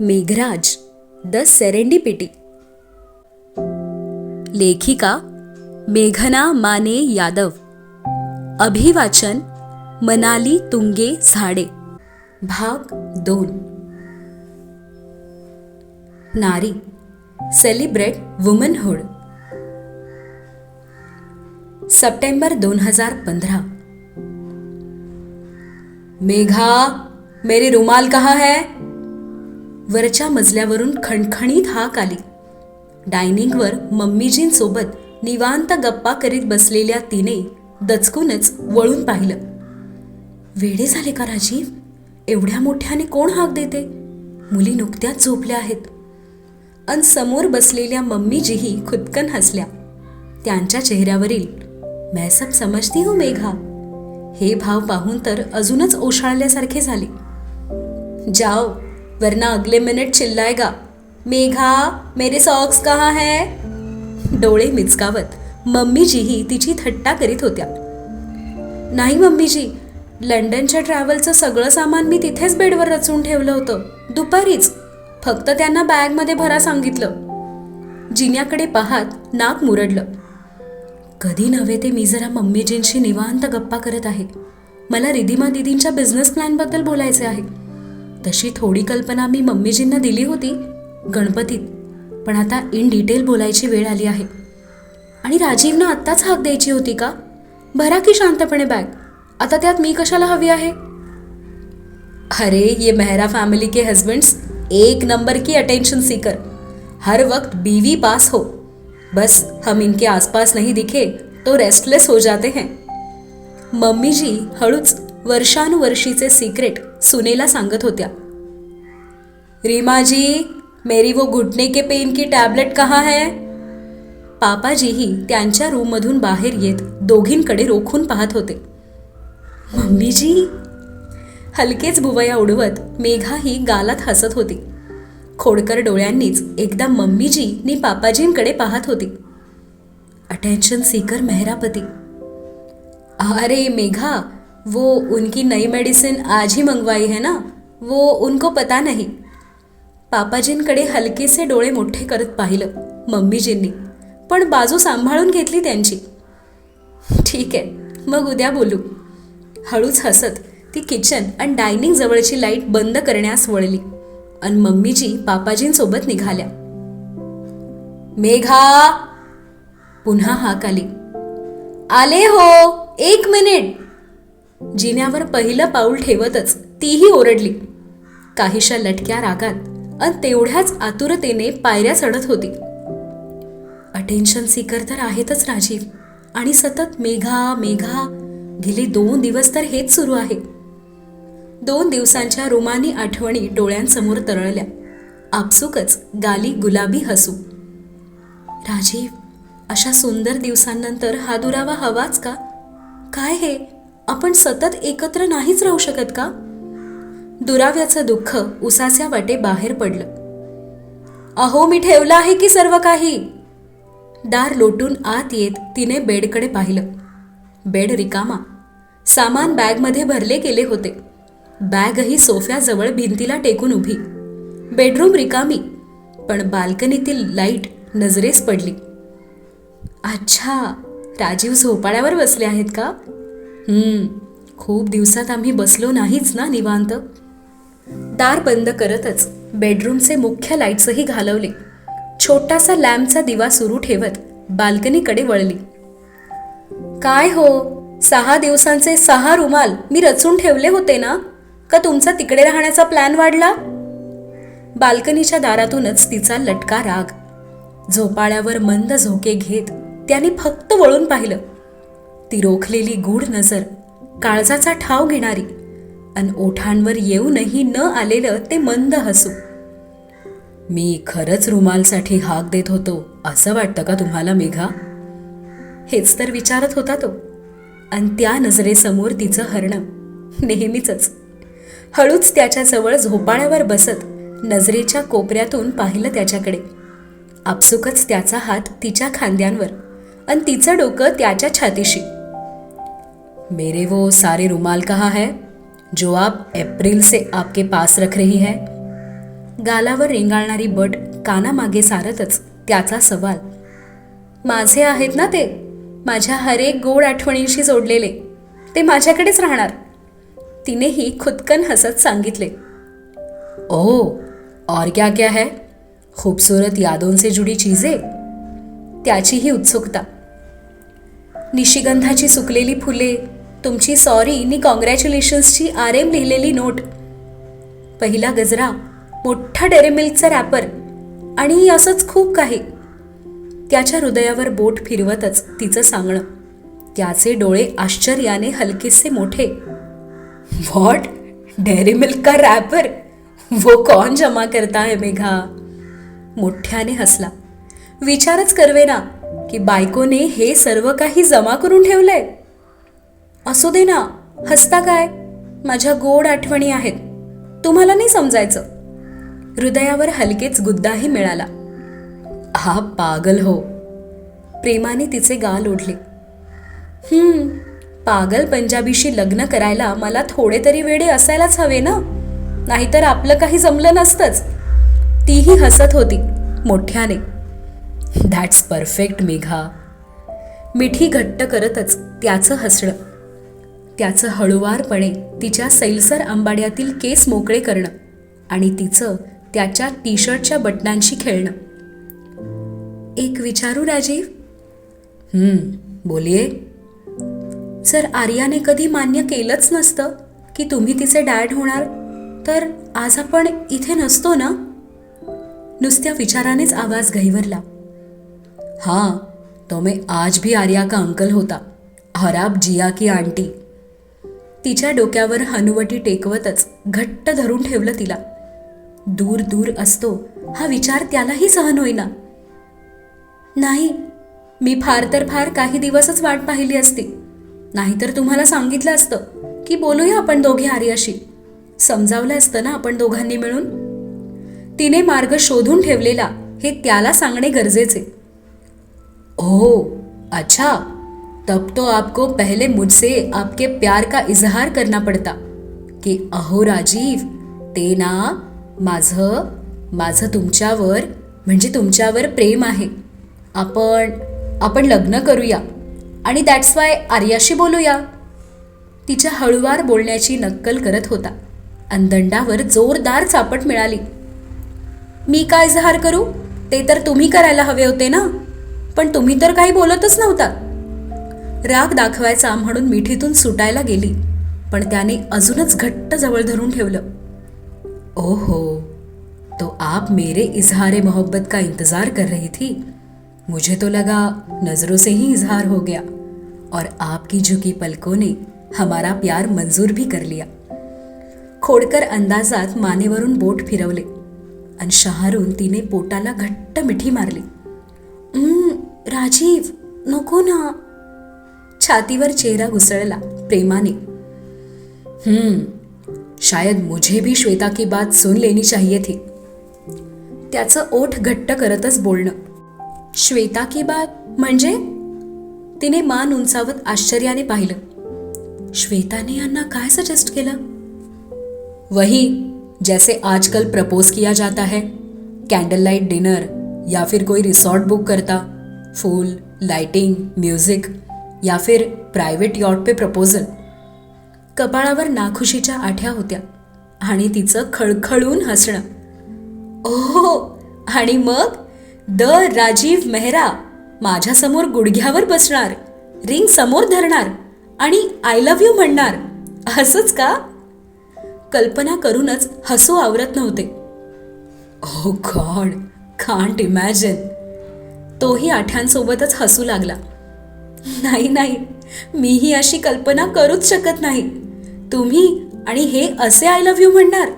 Meghraj the serendipity. लेखिका मेघना माने यादव. अभिवाचन मनाली तुंगे झाडे. भाग 2. नारी सेलिब्रेट वुमनहुड. सप्टेंबर 2015. मेघा, मेरी रुमाल कहाँ है? वरच्या मजल्यावरून खणखणीत हाक आली. डायनिंगवर मम्मीजींसोबत निवांत गप्पा करीत बसलेल्या तिने दचकूनच वळून पाहिलं. वेडे झाले का राजीव? एवढ्या मोठ्याने कोण हाक देते? मुली नुकत्याच झोपल्या आहेत. अन समोर बसलेल्या मम्मीजीही खुदकन हसल्या. त्यांच्या चेहऱ्यावरील मैं सब समजती हूँ मेघा हे भाव पाहून तर अजूनच ओशाळल्यासारखे झाले. जाओ वरना अगले मिनिट चिल्लाएगा, मेघा मेरे सॉक्स कहाँ है? डोळे मिचकावत मम्मीजीही तिची थट्टा करीत होत्या. नाही मम्मीजी, लंडनच्या ट्रॅव्हलचं सगळं सामान मी तिथेच बेडवर रचून ठेवलं होतं दुपारीच. फक्त त्यांना बॅगमध्ये भरा सांगितलं. जिन्याकडे पाहत नाक मुरडलं. कधी नव्हे ते मी जरा मम्मीजींशी निवांत गप्पा करत आहे. मला रिधिमा दीदींच्या बिझनेस प्लॅनबद्दल बोलायचे आहे. तशी थोडी कल्पना मी मम्मीजींना दिली होती गणपतीत, पण आता इन डिटेल बोलायची वेळ आली आहे. आणि राजीवनं आत्ताच हाक द्यायची होती का? भरा की शांतपणे बॅग. आता त्यात मी कशाला हवी आहे? अरे ये मेहरा फैमिली के हस्बैंड्स एक नंबर की अटेंशन सीकर, हर वक्त बीवी पास हो, बस हम इनके आसपास नहीं दिखे तो रेस्टलेस हो जाते हैं. मम्मीजी हळूच वर्षानुवर्षीचे सिक्रेट सुनेला सांगत होत्या. रीमा जी, मेरी वो घुटने के पेन की टैबलेट कहाँ है? पापाजीही त्यांच्या रूममधून बाहेर येत दोघींकडे रोखून पाहत होते. मम्मीजी. हलकेच भुवया उडवत मेघाही गालात हसत होती. खोडकर डोळ्यांनीच एकदा मम्मीजी नि पापाजींकडे पाहत होती. अटेंशन सीकर मेहरापती. अरे मेघा, वो उनकी नई मेडिसिन आज ही मंगवाई है ना, वो उनको पता नहीं. पापाजींकडे हलकेसे डोळे मोठे करत पाहिलं मम्मीजींनी, पण बाजू सांभाळून घेतली त्यांची. ठीक आहे, मग उद्या बोलू. हळूच हसत ती किचन आणि डायनिंग जवळची लाईट बंद करण्यास वळली आणि मम्मीजी पापाजींसोबत निघाल्या. मेघा. पुन्हा हाक आली. आले हो, 1 मिनिट. जिन्यावर पहिलं पाऊल ठेवतच तीही ओरडली. काहीशा लटक्या रागात आणि तेवढ्याच आतुरतेने पायऱ्या चढत होती. अटेन्शन सीकर तर आहेतच राजीव, आणि सतत मेघा मेघा. गेले 2 दिवस तर हेच सुरू आहे. 2 दिवसांच्या रुमानी आठवणी डोळ्यांसमोर तरळल्या. आपसुकच गाली गुलाबी हसू. राजीव, अशा सुंदर दिवसांनंतर हा दुरावा हवाच का? काय हे, आपण सतत एकत्र नाहीच राहू शकत का? दुराव्याचं दुःख उसाच्या वाटे बाहेर पडलं. अहो, मी ठेवलं आहे की सर्व काही. दार लोटून आत येत तिने बेडकडे पाहिलं. बेड रिकामा. सामान बॅगमध्ये भरले गेले होते. बॅगही सोफ्याजवळ भिंतीला टेकून उभी. बेडरूम रिकामी, पण बाल्कनीतील लाईट नजरेस पडली. अच्छा, राजीव झोपाळ्यावर बसले आहेत का? खूप दिवसात आम्ही बसलो नाहीच ना निवांत. दार बंद करतच बेडरूमचे मुख्य लाईट्सही घालवले. छोटासा लॅम्पचा दिवा सुरू ठेवत बाल्कनीकडे वळली. काय हो, 6 दिवसांचे 6 रुमाल मी रचून ठेवले होते ना, का तुमचा तिकडे राहण्याचा प्लॅन वाढला? बाल्कनीच्या दारातूनच तिचा लटका राग. झोपाळ्यावर मंद झोके घेत त्याने फक्त वळून पाहिलं. ती रोखलेली गूढ नजर, काळजाचा ठाव घेणारी, अन ओठांवर येऊनही न आलेलं ते मंद हसू. मी खरंच रुमालसाठी हाक देत होतो असं वाटतं का तुम्हाला मेघा? हेच तर विचारत होता तो. अन त्या नजरेसमोर तिचं हरणं नेहमीच. हळूच त्याच्याजवळ झोपाळ्यावर बसत नजरेच्या कोपऱ्यातून पाहिलं त्याच्याकडे. आपसुकच त्याचा हात तिच्या खांद्यांवर आणि तिचं डोकं त्याच्या छातीशी. मेरे वो सारे रुमाल कहाँ है जो आप अप्रैल से आपके पास रख रही है? गालावर रेंगाळणारी बट कानामागे सारतच त्याचा सवाल. माझे आहेत ना ते, माझ्या हरेक गोड आठवणींशी जोडलेले, ते माझ्याकडेच राहणार. तिनेही खुदकन हसत सांगितले. ओह, और क्या क्या है? खूबसूरत यादों से जुडी चीजें. त्याचीही उत्सुकता. निशिगंधाची सुकलेली फुले, तुमची सॉरी नि कॉंग्रॅच्युलेशन्सची आरेम लिहिलेली नोट, पहिला गजरा, मोठा डेअरी मिल्कचा रॅपर आणि असंच खूप काही. त्याच्या हृदयावर बोट फिरवतच तिचं सांगणं. त्याचे डोळे आश्चर्याने हलकेसे मोठे. व्हॉट, डेअरी मिल्क का रॅपर? वो कौन जमा करता है मेघा? मोठ्याने हसला. विचारच करवे ना की बायकोने हे सर्व काही जमा करून ठेवलंय. असू दे ना, हसता काय? माझ्या गोड आठवणी आहेत, तुम्हाला नाही समजायचं. हृदयावर हलकेच गुद्दाही मिळाला. हा पागल हो. प्रेमाने तिचे गाल ओढले. पागल पंजाबीशी लग्न करायला मला थोडे तरी वेडे असायलाच हवे ना, नाहीतर आपलं काही जमलं नसतंच. तीही हसत होती मोठ्याने. That's perfect Megha. मिठी घट्ट करतच त्याचं हसणं, त्याचं हळुवारपणे तिच्या सैलसर आंबाड्यातील केस मोकळे करणं आणि तिचं त्याच्या टी शर्टच्या बटनांशी खेळणं. एक विचारू राजीव? बोलिये. जर आर्याने कधी मान्य केलंच नसतं की तुम्ही तिचे डॅड होणार, तर आज आपण इथे नसतो ना? नुसत्या विचारानेच आवाज गहिवरला. हाँ, तो मैं आज भी आर्या का अंकल होता, और आप जिया की आंटी. तिच्या डोक्यावर हनुवटी टेकवतच घट्ट धरून ठेवलं तिला. दूर दूर असतो हा विचार त्यालाही सहन होईना. नाही, मी फार तर फार काही दिवसच वाट पाहिली असती, नाहीतर तुम्हाला सांगितलं असतं की बोलूया आपण दोघे आर्याशी. समजावलं असतं ना आपण दोघांनी मिळून. तिने मार्ग शोधून ठेवलेला हे त्याला सांगणे गरजेचे. ओह अच्छा, तब तो आपको पहले मुझसे आपके प्यार का इजहार करना पड़ता कि अहो राजीव, ते ना माझं तुमच्यावर, म्हणजे तुमच्यावर प्रेम आहे. आपण लग्न करूया आणि दॅट्स वाय आर्याशी बोलूया. तिच्या हळुवार बोलण्याची नक्कल करत होता. अंदंडावर जोरदार चापट मिळाली. मी काय इजहार करू? ते तर तुम्ही करायला हवे होते ना, पण तुम्ही तर काही बोलतच नव्हता. राग दाखवायचा म्हणून मिठीतून सुटायला गेली, पण त्याने अजूनच घट्ट जवळ धरून ठेवलं. ओहो, तो आप मेरे इजहार मोहब्बत का इंतजार कर रही थी. मुझे तो लगा नजरों से ही इजहार हो गया और आपकी झुकी पलकों ने हमारा प्यार मंजूर भी कर लिया. खोडकर अंदाजात मानेवरून बोट फिरवले आणि शहारून तिने पोटाला घट्ट मिठी मारली. राजीव, नको ना. छातीवर चेहरा घुसळला प्रेमाने. शायद मुझे भी श्वेता की बात सुन लेनी चाहिए थी. त्याचं ओठ घट्ट करतच बोलणं. श्वेता की बात म्हणजे? तिने मान उंचावत आश्चर्याने पाहिलं. श्वेताने यांना काय सजेस्ट केलं? वही जैसे आजकल प्रपोज किया जाता है, कैंडल लाइट डिनर या फिर कोई रिसॉर्ट बुक करता, फूल, लाइटिंग, म्यूजिक या फिर प्राइवेट यॉट पे प्रपोजल. कपाळावर नाखुशीच्या आठ्या होत्या आणि तिचं खळखळून हसणं. ओह, आणि मग द राजीव मेहरा माझ्यासमोर गुडघ्यावर बसणार, रिंग समोर धरणार आणि आय लव्ह यू म्हणणार, असंच का? कल्पना करूनच हसू आवरत नव्हते. ओह गॉड, कांट इमॅजिन. तोही आठ्यांसोबतच हसू लागला. नाही, मीही अशी कल्पना करूच शकत नाही. तुम्ही आणि हे असे आय लव्ह यू म्हणणार?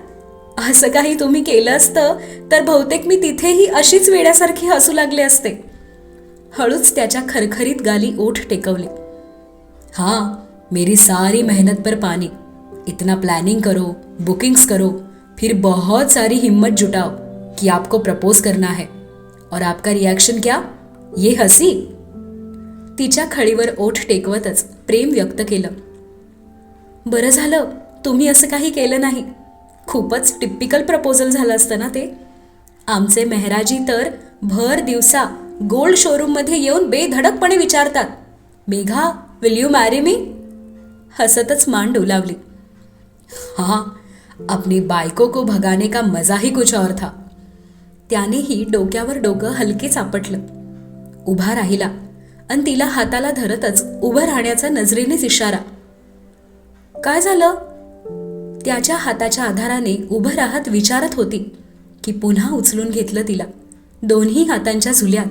असं काही तुम्ही केलं असतं तर बहुतेक मी तिथेही अशीच वेड्यासारखी हसू लागले असते. हळूच त्याच्या खरखरीत गाली ओठ टेकवले. हाँ, मेरी सारी मेहनत पर पानी. इतना प्लानिंग करो, बुकिंग्स करो, फिर बहुत सारी हिम्मत जुटाओ कि आपको प्रपोज करना है, और आपका रिएक्शन क्या? ये हसी. तिच्या खळीवर ओठ टेकवतच प्रेम व्यक्त केलं. बरं झालं तुम्ही असं काही केलं नाही. खूपच टिपिकल प्रपोजल झालं असतं ना ते. आमचे मेहराजी तर भर दिवसा गोल्ड शोरूममध्ये येऊन बेधडकपणे विचारतात, Megha will you marry me? हसतच मान डोलावली. हाँ, अपनी बायको को भगाने का मजा ही कुछ और था. त्यानेही डोक्यावर डोकं हलकेच आपटलं. उभा राहिला आणि तिला हाताला धरतच उभं राहण्याचा नजरेनेच इशारा. काय झालं? त्याच्या हाताच्या आधाराने उभं राहत विचारत होती की पुन्हा उचलून घेतलं तिला दोन्ही हातांच्या झुल्यात.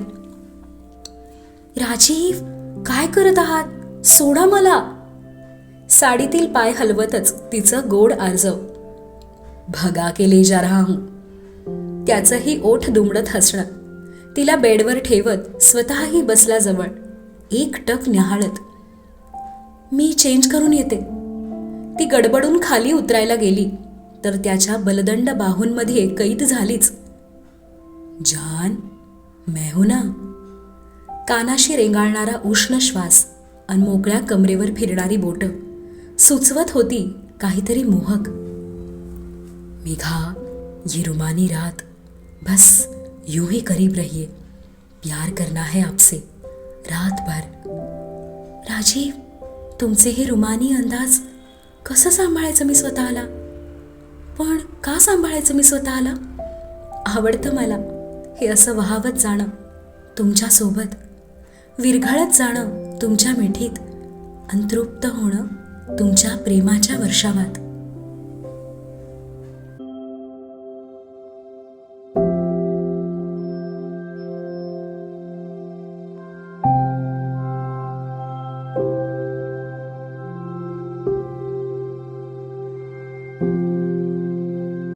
राजीव, काय करत आहात? सोडा मला. साडीतील पाय हलवतच तिचं गोड आर्जव. भगा के ले जा रहा हूं. त्याचंही ओठ दुमडत हसणं. तिला बेडवर ठेवत स्वतःही बसला जवळ, एकटक न्याहाळत. मी चेंज करून येते. ती गडबडून खाली उतरायला गेली तर त्याच्या बलदंड बाहूंमध्ये कैद झालीच. जान, मैं हूं ना. कानाशी रेंगाळणारा उष्ण श्वास आणि मोकळ्या कमरेवर फिरणारी बोटं सुचवत होती काहीतरी मोहक. मेघा, ये रुमानी रात, बस यूं ही करीब रहिए. प्यार करना है आपसे रात भर. राजीव, तुमचे हे रुमानी अंदाज कसं सांभाळायचं मी स्वतःला? पण का सांभाळायचं मी स्वतःला? आवडतं मला हे असं वाहवत जाणं तुमच्यासोबत, विरघळत जाणं तुमच्या मिठीत, आणि तृप्त होणं तुमच्या प्रेमाच्या वर्षावात.